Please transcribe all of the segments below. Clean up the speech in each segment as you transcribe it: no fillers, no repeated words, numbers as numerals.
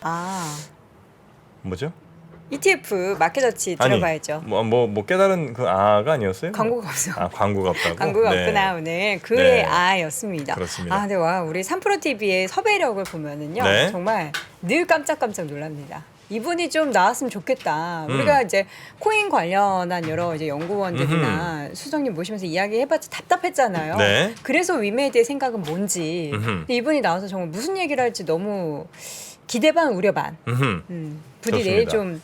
아, 뭐죠? ETF 마켓워치 아니, 들어봐야죠. 뭐 깨달은 그 아가 아니었어요? 광고가 없어. 아, 광고가 없다고? 광고가 네. 없구나 오늘 그의 네. 아였습니다. 그렇습니다. 아, 근데 와 우리 3프로 TV의 섭외력을 보면은요 네. 정말 늘 깜짝깜짝 놀랍니다. 이분이 좀 나왔으면 좋겠다. 우리가 이제 코인 관련한 여러 이제 연구원들이나 수석님 모시면서 이야기해봤자 답답했잖아요. 네. 그래서 위메이드의 생각은 뭔지. 근데 이분이 나와서 정말 무슨 얘기를 할지 너무 기대 반 우려 반. 부디 좋습니다. 내일 좀.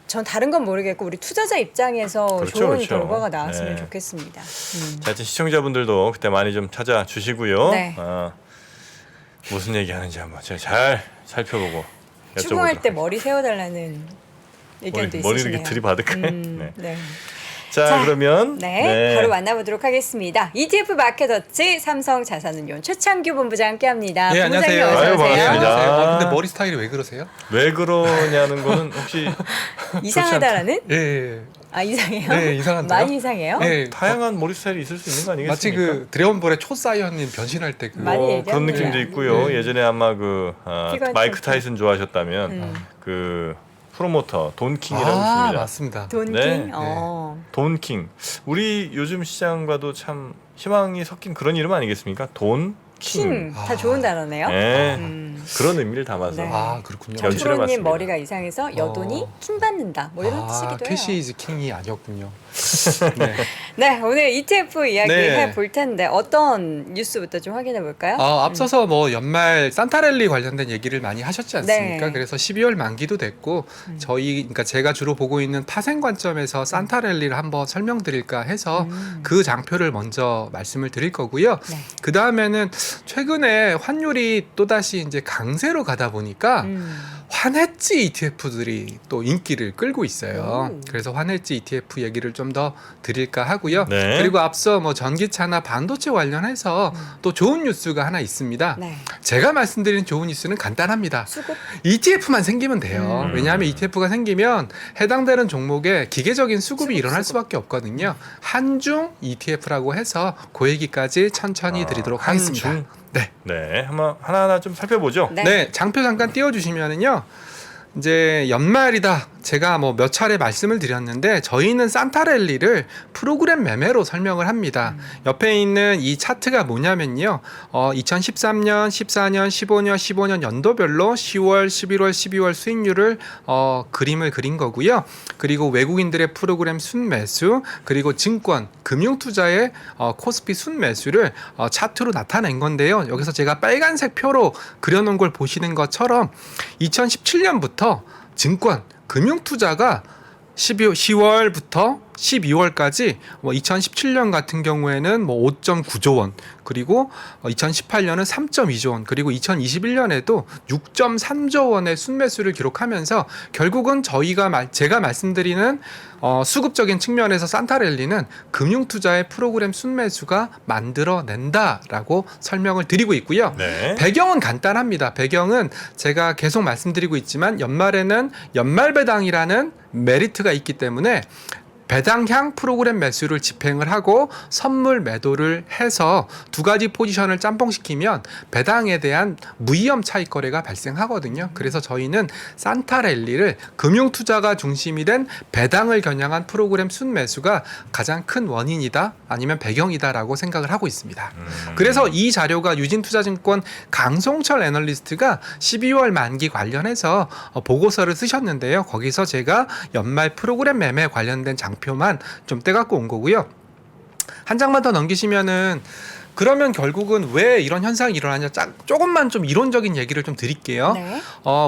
전 다른 건 모르겠고 우리 투자자 입장에서 그렇죠, 좋은 그렇죠. 결과가 나왔으면 네. 좋겠습니다. 자, 하여튼 시청자분들도 그때 많이 좀 찾아주시고요. 네. 무슨 얘기하는지 한번 제가 잘 살펴보고 추궁할 때 여쭤보도록 머리 세워달라는 의견도 머리 있으시네요. 이렇게 들이받을까요? 네. 네. 자, 그러면 네, 바로 만나보도록 하겠습니다. ETF 마켓워치 삼성자산운용 최창규 본부장 함께합니다. 예, 본부장님 안녕하세요. 어서 아유, 오세요. 반갑습니다. 안녕하세요. 근데 머리 스타일이 왜 그러세요? 왜 그러냐는 거는 혹시 이상하다라는? 예. 아, 이상해요? 네, 이상한데요? 많이 이상해요? 예. 다양한 머리 스타일이 있을 수 있는 거 아니겠습니까? 마치 그 드래곤볼의 초사이언님 변신할 때 그 많이 그런 얘기합니다. 느낌도 있고요. 네. 예전에 아마 그 피가 마이크 좀- 타이슨 좋아하셨다면 그 프로모터 돈킹이라고 있습니다. 맞습니다. 돈킹? 네. 돈킹. 우리 요즘 시장과도 참 희망이 섞인 그런 이름 아니겠습니까? 돈킹. 킹. 다 좋은 단어네요. 네. 음. 그런 의미를 담아서 네. 아, 그렇군요. 연출해 정프로님 봤습니다. 머리가 이상해서 여돈이 킹 받는다. 뭐 이런 뜻이기도 해요. 캐시 이즈 킹이 아니었군요. 네. 네, 오늘 ETF 이야기 네. 해볼 텐데 어떤 뉴스부터 좀 확인해 볼까요? 앞서서 뭐 연말 산타랠리 관련된 얘기를 많이 하셨지 않습니까? 네. 그래서 12월 만기도 됐고 그러니까 제가 주로 보고 있는 파생 관점에서 산타랠리를 한번 설명드릴까 해서 그 장표를 먼저 말씀을 드릴 거고요. 네. 그 다음에는 최근에 환율이 또 다시 이제 강세로 가다 보니까 환해지 ETF들이 또 인기를 끌고 있어요. 오. 그래서 환해지 ETF 얘기를 좀 더 드릴까 하고요. 네. 그리고 앞서 뭐 전기차나 반도체 관련해서 또 좋은 뉴스가 하나 있습니다. 네. 제가 말씀드린 좋은 뉴스는 간단합니다. 수급? ETF만 생기면 돼요. 왜냐하면 ETF가 생기면 해당되는 종목에 기계적인 수급이 일어날 수밖에 없거든요. 한중 ETF라고 해서 그 얘기까지 천천히 드리도록 하겠습니다. 한중? 네. 네, 한번 하나하나 좀 살펴보죠. 네. 네, 장표 잠깐 띄워주시면은요. 이제 연말이다. 제가 뭐 몇 차례 말씀을 드렸는데 저희는 산타랠리를 프로그램 매매로 설명을 합니다. 옆에 있는 이 차트가 뭐냐면요. 2013년, 14년, 15년, 15년 연도별로 10월, 11월, 12월 수익률을 그림을 그린 거고요. 그리고 외국인들의 프로그램 순매수, 그리고 증권, 금융투자의 코스피 순매수를 차트로 나타낸 건데요. 여기서 제가 빨간색 표로 그려놓은 걸 보시는 것처럼 2017년부터 증권, 금융투자가 10월부터 12월까지 2017년 같은 경우에는 5.9조 원, 그리고 2018년은 3.2조 원, 그리고 2021년에도 6.3조 원의 순매수를 기록하면서 결국은 제가 말씀드리는 수급적인 측면에서 산타랠리는 금융투자의 프로그램 순매수가 만들어낸다라고 설명을 드리고 있고요. 네. 배경은 간단합니다. 배경은 제가 계속 말씀드리고 있지만 연말에는 연말배당이라는 메리트가 있기 때문에 배당향 프로그램 매수를 집행을 하고 선물 매도를 해서 두 가지 포지션을 짬뽕시키면 배당에 대한 무위험 차익 거래가 발생하거든요. 그래서 저희는 산타랠리를 금융투자가 중심이 된 배당을 겨냥한 프로그램 순매수가 가장 큰 원인이다 아니면 배경이다라고 생각을 하고 있습니다. 그래서 이 자료가 유진투자증권 강송철 애널리스트가 12월 만기 관련해서 보고서를 쓰셨는데요. 거기서 제가 연말 프로그램 매매 관련된 장표만 좀 떼갖고 온 거고요. 한 장만 더 넘기시면은 그러면 결국은 왜 이런 현상이 일어나냐 조금만 좀 이론적인 얘기를 좀 드릴게요. 네.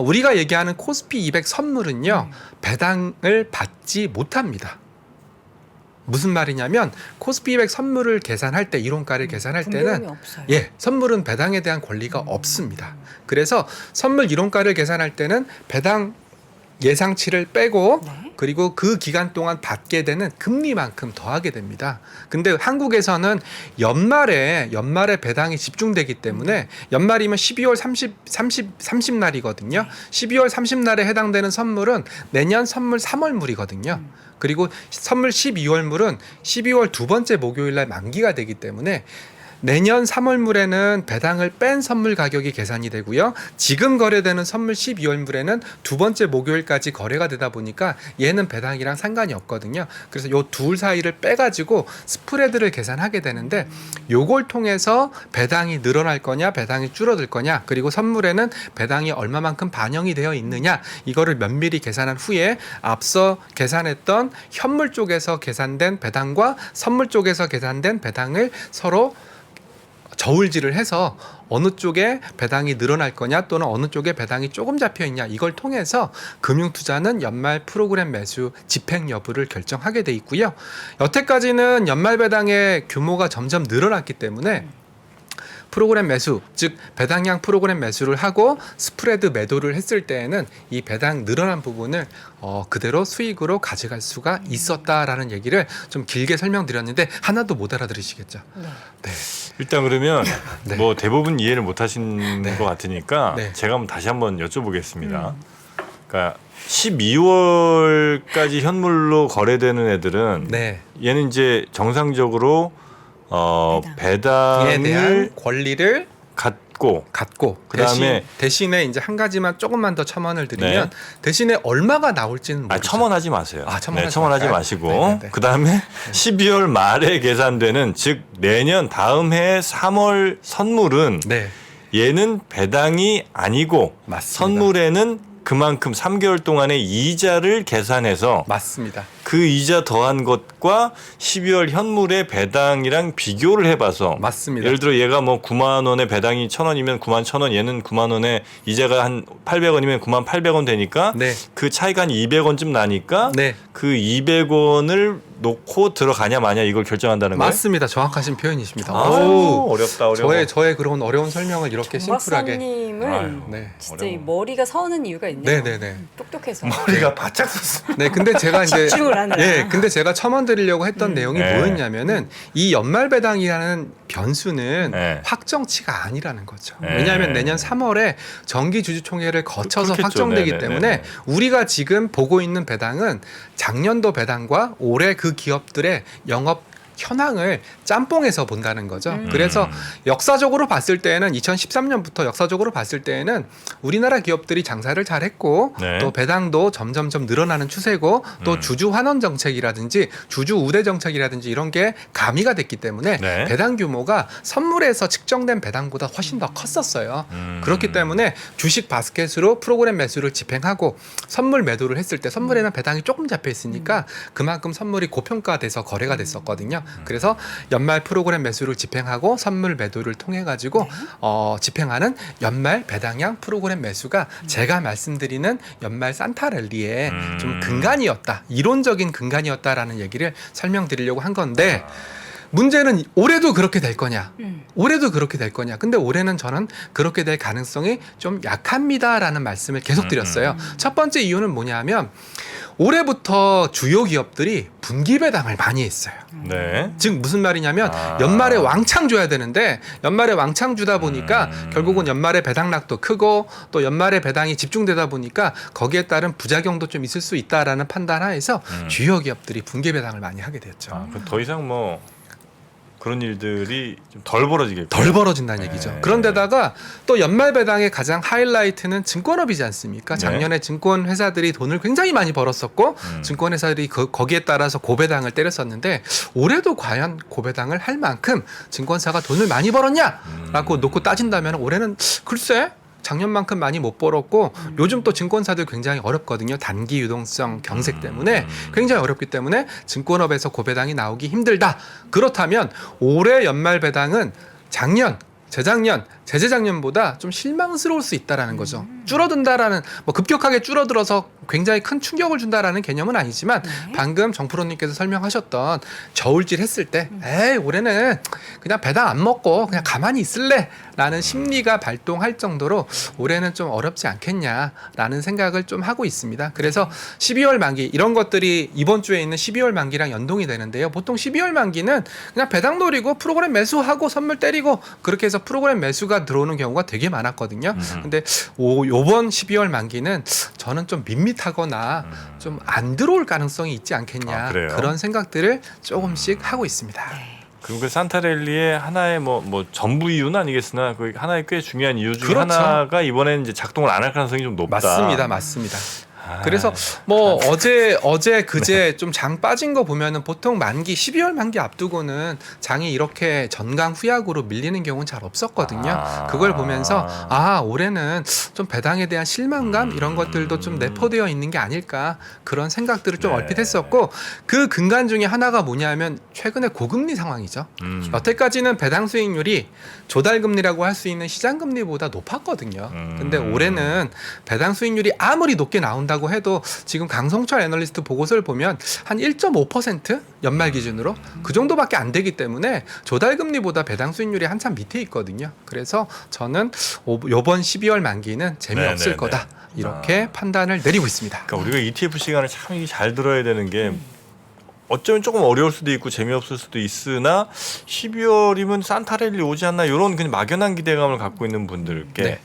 우리가 얘기하는 코스피 200 선물은요. 배당을 받지 못합니다. 무슨 말이냐면 코스피 200 선물을 계산할 때 이론가를 계산할 분배금이 때는 없어요. 선물은 배당에 대한 권리가 없습니다. 그래서 선물 이론가를 계산할 때는 배당 예상치를 빼고 네. 그리고 그 기간 동안 받게 되는 금리만큼 더하게 됩니다. 근데 한국에서는 연말에 배당이 집중되기 때문에 연말이면 12월 30날이거든요. 12월 30날에 해당되는 선물은 내년 선물 3월물이거든요. 그리고 선물 12월물은 12월 두 번째 목요일 날 만기가 되기 때문에 내년 3월물에는 배당을 뺀 선물 가격이 계산이 되고요. 지금 거래되는 선물 12월물에는 두 번째 목요일까지 거래가 되다 보니까 얘는 배당이랑 상관이 없거든요. 그래서 요 둘 사이를 빼가지고 스프레드를 계산하게 되는데 요걸 통해서 배당이 늘어날 거냐 배당이 줄어들 거냐 그리고 선물에는 배당이 얼마만큼 반영이 되어 있느냐 이거를 면밀히 계산한 후에 앞서 계산했던 현물 쪽에서 계산된 배당과 선물 쪽에서 계산된 배당을 서로 저울질을 해서 어느 쪽에 배당이 늘어날 거냐 또는 어느 쪽에 배당이 조금 잡혀 있냐 이걸 통해서 금융투자는 연말 프로그램 매수 집행 여부를 결정하게 돼 있고요. 여태까지는 연말 배당의 규모가 점점 늘어났기 때문에 프로그램 매수, 즉 배당량 프로그램 매수를 하고 스프레드 매도를 했을 때에는 이 배당 늘어난 부분을 그대로 수익으로 가져갈 수가 있었다라는 얘기를 좀 길게 설명드렸는데 하나도 못 알아들으시겠죠? 네. 네. 일단 그러면 네. 뭐 대부분 이해를 못 하신 네. 것 같으니까 네. 제가 한번 다시 한번 여쭤보겠습니다. 그러니까 12월까지 현물로 거래되는 애들은 네. 얘는 이제 정상적으로 배당을 이에 대한 권리를 갖고 그다음에 대신에 이제 한 가지만 조금만 더 첨언을 드리면 네. 대신에 얼마가 나올지는 모르죠. 첨언하지 마세요. 첨언하지 마시고 네네네. 그다음에 12월 말에 계산되는 즉 내년 다음 해 3월 선물은 네. 얘는 배당이 아니고 맞습니다. 선물에는 그만큼 3개월 동안의 이자를 계산해서 맞습니다. 그 이자 더한 것과 12월 현물의 배당이랑 비교를 해봐서 맞습니다. 예를 들어 얘가 뭐 9만 원에 배당이 1,000원이면 9만 1,000원 얘는 9만 원에 이자가 한 800원이면 9만 800원 되니까 네. 그 차이가 한 200원쯤 나니까 네. 그 200원을 놓고 들어가냐 마냐 이걸 결정한다는 거예요? 맞습니다. 정확하신 표현이십니다. 아우, 어렵다 어려워. 저의 그런 어려운 설명을 이렇게 정 심플하게. 박사님은 아유, 네. 진짜 어려워. 이 머리가 서는 이유가 있네요. 네네네. 똑똑해서. 머리가 바짝 섰어. 네, 근데 제가 이제 집중을 하느라. 근데 제가 첨언 드리려고 했던 내용이 네. 뭐였냐면은 이 연말 배당이라는 변수는 네. 확정치가 아니라는 거죠. 네. 왜냐하면 내년 3월에 정기 주주총회를 거쳐서 그렇겠죠. 확정되기 네, 네, 때문에 네, 네. 우리가 지금 보고 있는 배당은 작년도 배당과 올해 그 기업들의 영업 현황을 짬뽕해서 본다는 거죠. 그래서 역사적으로 봤을 때는 2013년부터 역사적으로 봤을 때는 우리나라 기업들이 장사를 잘했고 네. 또 배당도 점점점 늘어나는 추세고 또 주주 환원 정책이라든지 주주 우대 정책이라든지 이런 게 가미가 됐기 때문에 네. 배당 규모가 선물에서 측정된 배당보다 훨씬 더 컸었어요. 그렇기 때문에 주식 바스켓으로 프로그램 매수를 집행하고 선물 매도를 했을 때 선물에는 배당이 조금 잡혀 있으니까 그만큼 선물이 고평가돼서 거래가 됐었거든요. 그래서 연말 프로그램 매수를 집행하고 선물 매도를 통해 가지고 집행하는 연말 배당량 프로그램 매수가 제가 말씀드리는 연말 산타랠리의 좀 근간이었다. 이론적인 근간이었다라는 얘기를 설명드리려고 한 건데 문제는 올해도 그렇게 될 거냐? 올해도 그렇게 될 거냐? 근데 올해는 저는 그렇게 될 가능성이 좀 약합니다라는 말씀을 계속 드렸어요. 첫 번째 이유는 뭐냐면 올해부터 주요 기업들이 분기 배당을 많이 했어요. 네. 즉 무슨 말이냐면 연말에 왕창 줘야 되는데 연말에 왕창 주다 보니까 결국은 연말에 배당락도 크고 또 연말에 배당이 집중되다 보니까 거기에 따른 부작용도 좀 있을 수 있다라는 판단하에서 주요 기업들이 분기 배당을 많이 하게 됐죠. 그럼 더 이상 뭐 그런 일들이 좀 덜 벌어지겠고. 덜 벌어진다는 얘기죠. 네. 그런데다가 또 연말 배당의 가장 하이라이트는 증권업이지 않습니까? 작년에 증권 회사들이 돈을 굉장히 많이 벌었었고 증권 회사들이 거기에 따라서 고배당을 때렸었는데 올해도 과연 고배당을 할 만큼 증권사가 돈을 많이 벌었냐라고 놓고 따진다면 올해는 글쎄 작년만큼 많이 못 벌었고 요즘 또 증권사들 굉장히 어렵거든요. 단기 유동성 경색 때문에 굉장히 어렵기 때문에 증권업에서 고배당이 나오기 힘들다. 그렇다면 올해 연말 배당은 작년, 재작년, 재재작년보다 좀 실망스러울 수 있다라는 거죠. 줄어든다라는 뭐 급격하게 줄어들어서 굉장히 큰 충격을 준다라는 개념은 아니지만 방금 정프로님께서 설명하셨던 저울질 했을 때 에이 올해는 그냥 배당 안 먹고 그냥 가만히 있을래라는 심리가 발동할 정도로 올해는 좀 어렵지 않겠냐라는 생각을 좀 하고 있습니다. 그래서 12월 만기 이런 것들이 이번 주에 있는 12월 만기랑 연동이 되는데요. 보통 12월 만기는 그냥 배당 노리고 프로그램 매수하고 선물 때리고 그렇게 해서 프로그램 매수가 들어오는 경우가 되게 많았거든요. 근데 요번 12월 만기는 저는 좀 밋밋하거나 좀 안 들어올 가능성이 있지 않겠냐 그래요? 그런 생각들을 조금씩 하고 있습니다. 그리고 그 산타랠리의 하나의 뭐 전부 이유는 아니겠으나 그 하나의 꽤 중요한 이유 중에 그렇죠. 하나가 이번에는 이제 작동을 안 할 가능성이 좀 높다. 맞습니다. 그래서 뭐 어제 그제 좀 장 빠진 거 보면은 보통 만기 12월 만기 앞두고는 장이 이렇게 전강 후약으로 밀리는 경우는 잘 없었거든요. 그걸 보면서 올해는 좀 배당에 대한 실망감 이런 것들도 좀 내포되어 있는 게 아닐까 그런 생각들을 좀 얼핏 했었고 그 근간 중에 하나가 뭐냐면 최근에 고금리 상황이죠. 여태까지는 배당 수익률이 조달금리라고 할 수 있는 시장금리보다 높았거든요. 근데 올해는 배당 수익률이 아무리 높게 나온다고 해도 지금 강성철 애널리스트 보고서를 보면 한 1.5% 연말 기준으로 그 정도밖에 안 되기 때문에 조달금리보다 배당 수익률이 한참 밑에 있거든요. 그래서 저는 이번 12월 만기는 재미없을 네네네. 거다 이렇게 판단을 내리고 있습니다. 그러니까 우리가 ETF 시간을 참 이게 잘 들어야 되는 게 어쩌면 조금 어려울 수도 있고 재미없을 수도 있으나 12월이면 산타랠리 오지 않나 이런 그냥 막연한 기대감을 갖고 있는 분들께 네.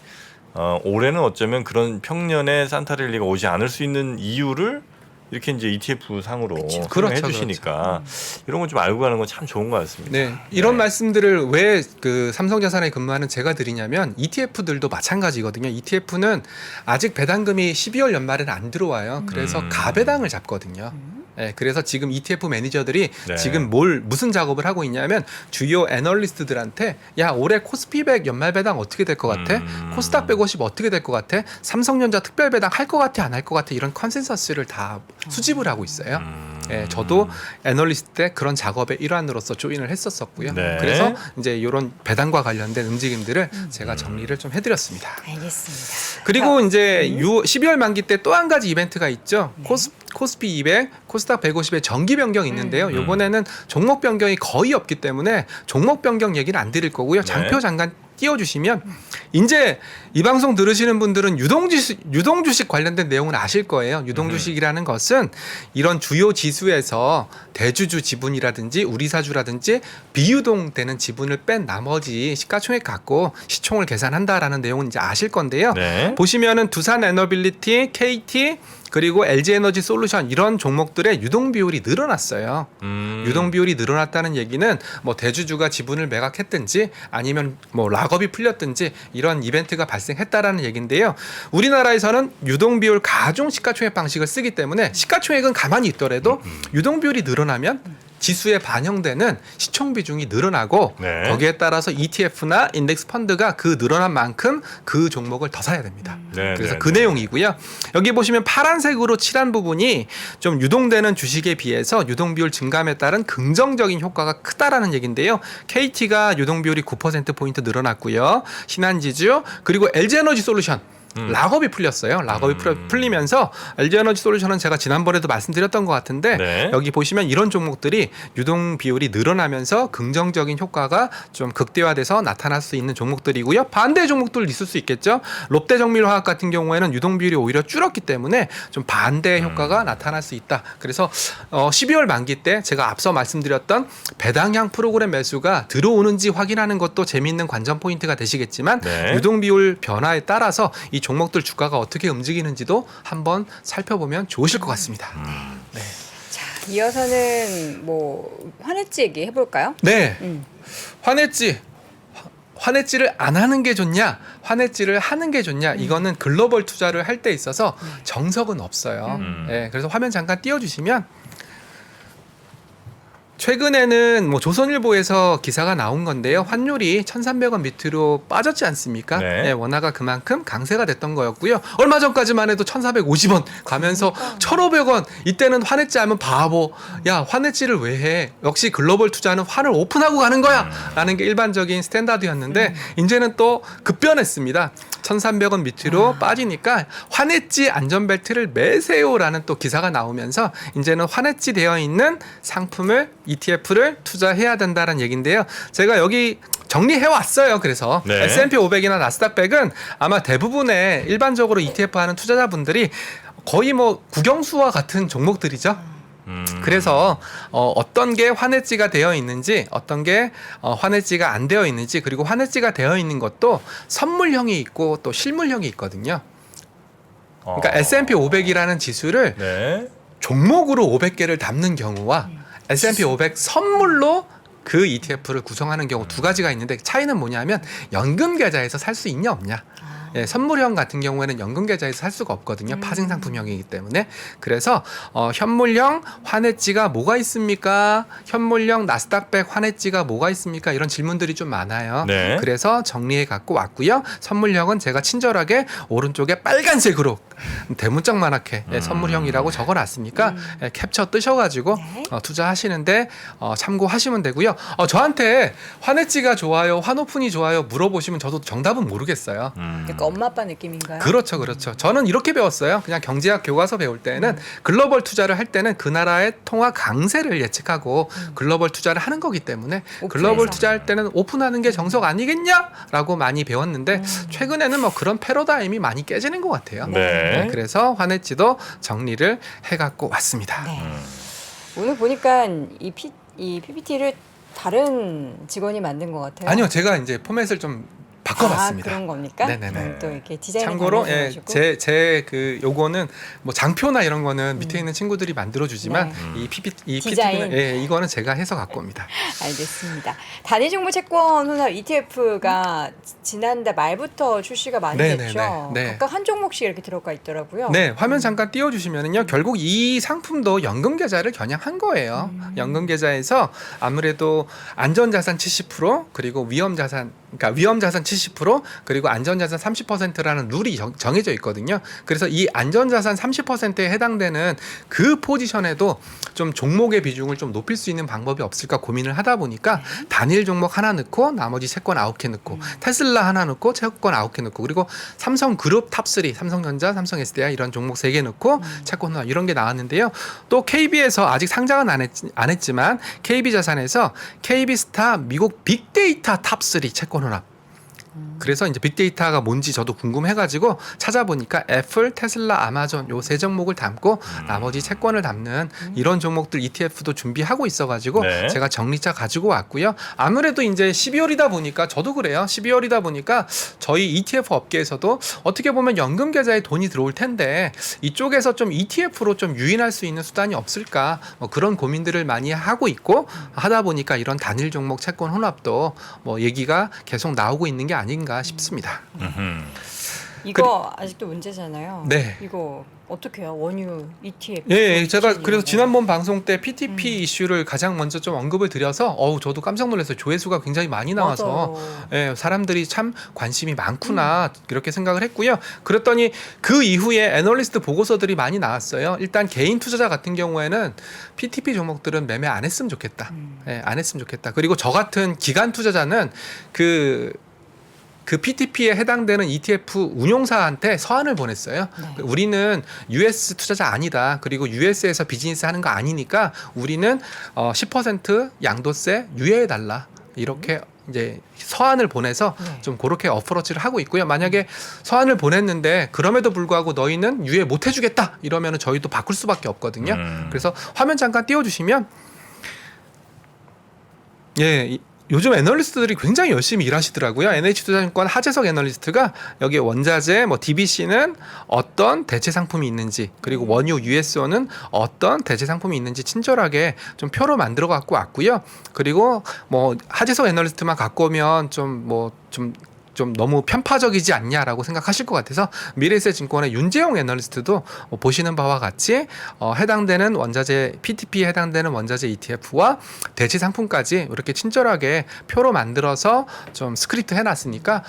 올해는 어쩌면 그런 평년에 산타랠리가 오지 않을 수 있는 이유를 이렇게 이제 ETF 상으로 그렇죠. 해주시니까 이런 건 좀 알고 가는 건 참 좋은 것 같습니다. 네, 이런 말씀들을 왜 그 삼성자산에 근무하는 제가 드리냐면 ETF들도 마찬가지거든요. ETF는 아직 배당금이 12월 연말에는 안 들어와요. 그래서 가배당을 잡거든요. 네, 그래서 지금 ETF 매니저들이 네. 지금 무슨 작업을 하고 있냐면 주요 애널리스트들한테 야 올해 코스피 100 연말 배당 어떻게 될 것 같아? 코스닥 150 어떻게 될 것 같아? 삼성전자 특별 배당 할 것 같아 안 할 것 같아? 이런 컨센서스를 다 수집을 하고 있어요. 네, 저도 애널리스트 때 그런 작업의 일환으로서 조인을 했었었고요. 네. 그래서 이제 이런 배당과 관련된 움직임들을 제가 정리를 좀 해드렸습니다. 알겠습니다. 그리고 이제 12월 만기 때 또 한 가지 이벤트가 있죠. 코스피 200, 코스닥 150의 정기 변경이 있는데요. 이번에는 종목 변경이 거의 없기 때문에 종목 변경 얘기는 안 드릴 거고요. 장표 잠깐 띄워주시면 이제 이 방송 들으시는 분들은 유동주식 관련된 내용은 아실 거예요. 유동주식이라는 것은 이런 주요 지수에서 대주주 지분이라든지 우리사주라든지 비유동되는 지분을 뺀 나머지 시가총액 갖고 시총을 계산한다라는 내용은 이제 아실 건데요. 네. 보시면은 두산 에너빌리티, KT 그리고 LG에너지 솔루션 이런 종목들의 유동 비율이 늘어났어요. 유동 비율이 늘어났다는 얘기는 뭐 대주주가 지분을 매각했든지 아니면 뭐 락업이 풀렸든지 이런 이벤트가 발생했다라는 얘기인데요. 우리나라에서는 유동 비율 가중 시가총액 방식을 쓰기 때문에 시가총액은 가만히 있더라도 유동 비율이 늘어나면 지수에 반영되는 시총 비중이 늘어나고 네. 거기에 따라서 ETF나 인덱스 펀드가 그 늘어난 만큼 그 종목을 더 사야 됩니다. 네, 그래서 네, 그 네. 내용이고요. 여기 보시면 파란색으로 칠한 부분이 좀 유동되는 주식에 비해서 유동 비율 증감에 따른 긍정적인 효과가 크다라는 얘기인데요. KT가 유동 비율이 9% 포인트 늘어났고요. 신한지주 그리고 LG에너지 솔루션 락업이 풀렸어요. 락업이 풀리면서 LG에너지 솔루션은 제가 지난번에도 말씀드렸던 것 같은데 네. 여기 보시면 이런 종목들이 유동 비율이 늘어나면서 긍정적인 효과가 좀 극대화돼서 나타날 수 있는 종목들이고요. 반대 종목들 있을 수 있겠죠. 롯데정밀화학 같은 경우에는 유동 비율이 오히려 줄었기 때문에 좀 반대 효과가 나타날 수 있다. 그래서 12월 만기 때 제가 앞서 말씀드렸던 배당형 프로그램 매수가 들어오는지 확인하는 것도 재미있는 관전 포인트가 되시겠지만 네. 유동 비율 변화에 따라서 이 종목들 주가가 어떻게 움직이는지도 한번 살펴보면 좋으실 것 같습니다. 네. 자, 이어서는 뭐 환해지 얘기 해볼까요? 네. 환해지를 안 하는 게 좋냐, 환해지를 하는 게 좋냐, 이거는 글로벌 투자를 할 때 있어서 정석은 없어요. 네, 그래서 화면 잠깐 띄워주시면 최근에는 뭐 조선일보에서 기사가 나온 건데요. 환율이 1,300원 밑으로 빠졌지 않습니까? 네. 네, 원화가 그만큼 강세가 됐던 거였고요. 얼마 전까지만 해도 1,450원 가면서 1,500원. 이때는 환해지 하면 바보. 야, 환해지를 왜 해? 역시 글로벌 투자는 환을 오픈하고 가는 거야. 라는 게 일반적인 스탠다드였는데 이제는 또 급변했습니다. 1,300원 밑으로 빠지니까 환해지 안전벨트를 매세요라는 또 기사가 나오면서 이제는 환해지 되어 있는 상품을 ETF를 투자해야 된다는 얘기인데요. 제가 여기 정리해 왔어요. 그래서 네. S&P 500이나 나스닥 100은 아마 대부분의 일반적으로 ETF 하는 투자자분들이 거의 뭐 국영수와 같은 종목들이죠. 그래서 어떤 게 환해지가 되어 있는지 어떤 게 환해지가 안 되어 있는지 그리고 환해지가 되어 있는 것도 선물형이 있고 또 실물형이 있거든요. 그러니까 S&P 500이라는 지수를 네. 종목으로 500개를 담는 경우와 S&P 500 선물로 그 ETF를 구성하는 경우 두 가지가 있는데 차이는 뭐냐면 연금 계좌에서 살 수 있냐 없냐. 예, 선물형 같은 경우에는 연금 계좌에서 살 수가 없거든요. 파생 상품형이기 때문에. 그래서 현물형 환해지가 뭐가 있습니까? 현물형 나스닥백 환해지가 뭐가 있습니까? 이런 질문들이 좀 많아요. 네. 그래서 정리해 갖고 왔고요. 선물형은 제가 친절하게 오른쪽에 빨간색으로 대문짝만하게 선물형이라고 적어놨으니까 캡처 뜨셔가지고 네. 투자하시는데 참고하시면 되고요. 저한테 환해지가 좋아요, 환오픈이 좋아요 물어보시면 저도 정답은 모르겠어요. 그러니까 엄마 아빠 느낌인가요? 그렇죠, 그렇죠. 저는 이렇게 배웠어요. 그냥 경제학 교과서 배울 때는 글로벌 투자를 할 때는 그 나라의 통화 강세를 예측하고 글로벌 투자를 하는 거기 때문에 글로벌 오픈해서. 투자할 때는 오픈하는 게 정석 아니겠냐라고 많이 배웠는데 최근에는 뭐 그런 패러다임이 많이 깨지는 것 같아요. 네. 그래서 환해지도 정리를 해갖고 왔습니다. 네. 오늘 보니까 이 PPT를 다른 직원이 만든 것 같아요. 아니요, 제가 이제 포맷을 좀 바꿔봤습니다. 아, 그런 겁니까? 네네네. 또 이렇게 디자인을 참고로 다녀오셔가지고. 제 그 요거는 뭐 장표나 이런 거는 밑에 있는 친구들이 만들어 주지만 네. 이 디자인. PPT는 이거는 제가 해서 갖고 옵니다. 알겠습니다. 단위 정보 채권 혼합 ETF가 지난달 말부터 출시가 많이 네네네. 됐죠. 네. 각각 한 종목씩 이렇게 들어가 있더라고요. 네, 화면 잠깐 띄워주시면은요, 결국 이 상품도 연금 계좌를 겨냥한 거예요. 연금 계좌에서 아무래도 안전자산 70% 그리고 위험자산, 그러니까 위험자산 70% 그리고 안전자산 30%라는 룰이 정해져 있거든요. 그래서 이 안전자산 30%에 해당되는 그 포지션에도 좀 종목의 비중을 좀 높일 수 있는 방법이 없을까 고민을 하다 보니까 단일 종목 하나 넣고 나머지 채권 9개 넣고 테슬라 하나 넣고 채권 9개 넣고 그리고 삼성그룹 탑3 삼성전자, 삼성SDI 이런 종목 3개 넣고 채권 하나 이런 게 나왔는데요. 또 KB에서 아직 상장은 안 했지만 KB자산에서 KB스타 미국 빅데이터 탑3 채권 혼합. 그래서 이제 빅데이터가 뭔지 저도 궁금해가지고 찾아보니까 애플, 테슬라, 아마존 요 세 종목을 담고 나머지 채권을 담는 이런 종목들 ETF도 준비하고 있어가지고 네. 제가 정리차 가지고 왔고요. 아무래도 이제 12월이다 보니까 저도 그래요. 12월이다 보니까 저희 ETF 업계에서도 어떻게 보면 연금 계좌에 돈이 들어올 텐데 이쪽에서 좀 ETF로 좀 유인할 수 있는 수단이 없을까 뭐 그런 고민들을 많이 하고 있고 하다 보니까 이런 단일 종목 채권 혼합도 뭐 얘기가 계속 나오고 있는 게 아닌가 싶습니다. 이거 아직도 문제잖아요. 네. 이거 어떻게 해요? 원유 ETF. 예, 제가 이런 그래서 거. 지난번 방송 때 PTP 이슈를 가장 먼저 좀 언급을 드려서 저도 깜짝 놀랐어요. 조회수가 굉장히 많이 나와서 맞아요. 예, 사람들이 참 관심이 많구나 이렇게 생각을 했고요. 그랬더니 그 이후에 애널리스트 보고서들이 많이 나왔어요. 일단 개인 투자자 같은 경우에는 PTP 종목들은 매매 안 했으면 좋겠다. 예, 안 했으면 좋겠다. 그리고 저 같은 기관 투자자는 그 PTP에 해당되는 ETF 운용사한테 서한을 보냈어요. 네. 우리는 US 투자자 아니다. 그리고 US에서 비즈니스 하는 거 아니니까 우리는 10% 양도세 유예해달라. 이렇게 이제 서한을 보내서 네. 좀 그렇게 어프로치를 하고 있고요. 만약에 서한을 보냈는데 그럼에도 불구하고 너희는 유예 못 해주겠다. 이러면은 저희도 바꿀 수밖에 없거든요. 그래서 화면 잠깐 띄워주시면 요즘 애널리스트들이 굉장히 열심히 일하시더라고요. NH투자증권 하재석 애널리스트가 여기 원자재, DBC는 어떤 대체 상품이 있는지, 그리고 원유 USO는 어떤 대체 상품이 있는지 친절하게 좀 표로 만들어 갖고 왔고요. 그리고 하재석 애널리스트만 갖고 오면 좀 너무 편파적이지 않냐라고 생각하실 것 같아서 미래에셋증권의 윤재용 애널리스트도 보시는 바와 같이 해당되는 원자재 PTP에 해당되는 원자재 ETF와 대체 상품까지 이렇게 친절하게 표로 만들어서 좀 스크립트 해놨으니까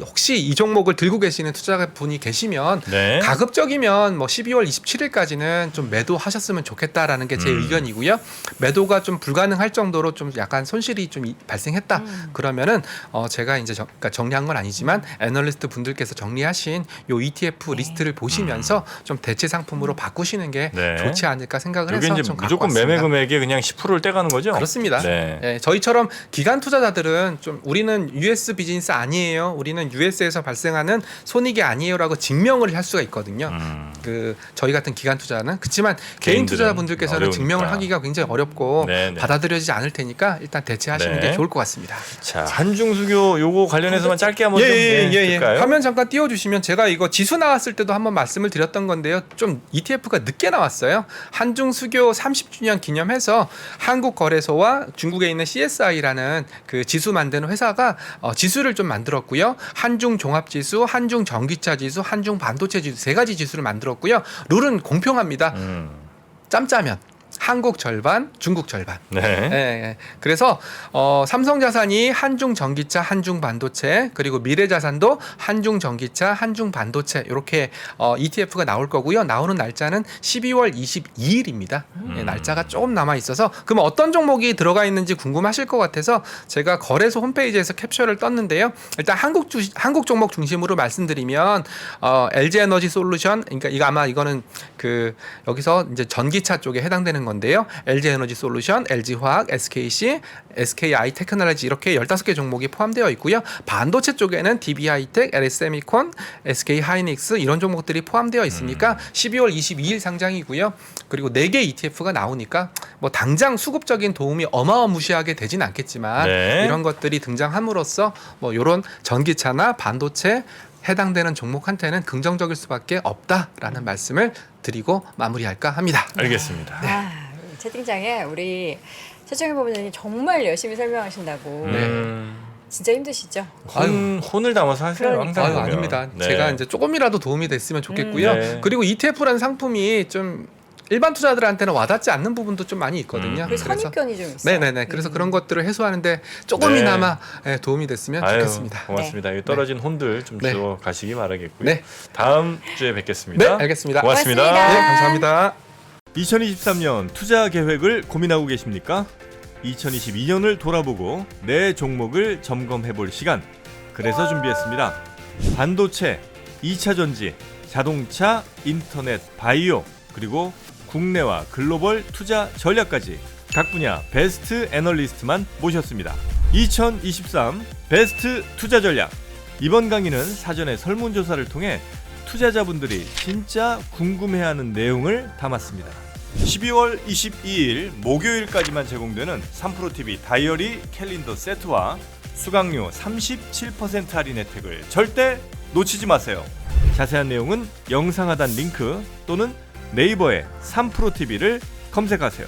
혹시 이 종목을 들고 계시는 투자자분이 계시면 네. 가급적이면 12월 27일까지는 좀 매도하셨으면 좋겠다라는 게 제 의견이고요. 매도가 좀 불가능할 정도로 좀 약간 손실이 좀 발생했다. 그러면은 제가 이제 그러니까 정리한 건 아니지만 애널리스트 분들께서 정리하신 요 ETF 리스트를 보시면서 좀 대체 상품으로 바꾸시는 게 네. 좋지 않을까 생각을 이게 해서 이제 좀 갖고 무조건 왔습니다. 매매 금액의 그냥 10%를 떼가는 거죠? 그렇습니다. 네. 예, 저희처럼 기관 투자자들은 좀 우리는 US 비즈니스 아니에요. 우리는 US에서 발생하는 손익이 아니에요라고 증명을 할 수가 있거든요. 저희 같은 기관 투자는 그렇지만 개인 개인들은 투자자분들께서는 어려우니까. 증명을 하기가 굉장히 어렵고 네. 받아들여지지 않을 테니까 일단 대체하시는 네. 게 좋을 것 같습니다. 자, 한중수교 요거 관련해서만 반도체 짧게 한번 좀 될까요? 화면 잠깐 띄워주시면 제가 이거 지수 나왔을 때도 한번 말씀을 드렸던 건데요. 좀 ETF가 늦게 나왔어요. 한중 수교 30주년 기념해서 한국거래소와 중국에 있는 CSI라는 그 지수 만드는 회사가 지수를 좀 만들었고요. 한중 종합지수, 한중 전기차 지수, 한중 반도체 지수 세 가지 지수를 만들었고요. 룰은 공평합니다. 짬짜면 한국 절반, 중국 절반. 네. 예. 그래서 삼성자산이 한중 전기차, 한중 반도체, 그리고 미래자산도 한중 전기차, 한중 반도체 이렇게 ETF가 나올 거고요. 나오는 날짜는 12월 22일입니다. 예, 날짜가 조금 남아 있어서 그럼 어떤 종목이 들어가 있는지 궁금하실 것 같아서 제가 거래소 홈페이지에서 캡처를 떴는데요. 일단 한국 종목 중심으로 말씀드리면 LG에너지 솔루션, 그러니까 이거 아마 이거는 그 여기서 이제 전기차 쪽에 해당되는 건데요. LG에너지 솔루션, LG화학, SKC, SKI 테크놀로지 이렇게 15개 종목이 포함되어 있고요. 반도체 쪽에는 DB하이텍, LS세미콘, SK하이닉스 이런 종목들이 포함되어 있으니까 12월 22일 상장이고요. 그리고 4개 ETF가 나오니까 뭐 당장 수급적인 도움이 어마어무시하게 되진 않겠지만 네. 이런 것들이 등장함으로써 뭐 이런 전기차나 반도체 해당되는 종목한테는 긍정적일 수밖에 없다라는 말씀을 드리고 마무리할까 합니다. 알겠습니다. 채팅창에 우리 최정희 부부장님 정말 열심히 설명하신다고. 진짜 힘드시죠? 혼을 담아서 하세요. 그러니까. 항상 보면. 아닙니다. 네. 제가 이제 조금이라도 도움이 됐으면 좋겠고요. 네. 그리고 ETF라는 상품이 좀 일반 투자들한테는 와닿지 않는 부분도 좀 많이 있거든요. 그 선입견이 좀 있어요. 네네네. 그래서 그런 것들을 해소하는데 조금이나마 도움이 됐으면 아유, 좋겠습니다. 고맙습니다. 이 떨어진 혼들 좀 네. 주워 가시기 바라겠고요. 네. 다음 주에 네, 뵙겠습니다. 알겠습니다. 고맙습니다. 고맙습니다. 네, 감사합니다. 2023년 투자 계획을 고민하고 계십니까? 2022년을 돌아보고 내 종목을 점검해 볼 시간. 그래서 준비했습니다. 반도체, 2차 전지, 자동차, 인터넷, 바이오, 그리고 국내와 글로벌 투자 전략까지 각 분야 베스트 애널리스트만 모셨습니다. 2023 베스트 투자 전략. 이번 강의는 사전에 설문조사를 통해 투자자분들이 진짜 궁금해하는 내용을 담았습니다. 12월 22일 목요일까지만 제공되는 3프로TV 다이어리 캘린더 세트와 수강료 37% 할인 혜택을 절대 놓치지 마세요. 자세한 내용은 영상 하단 링크 또는 네이버에 3프로TV를 검색하세요.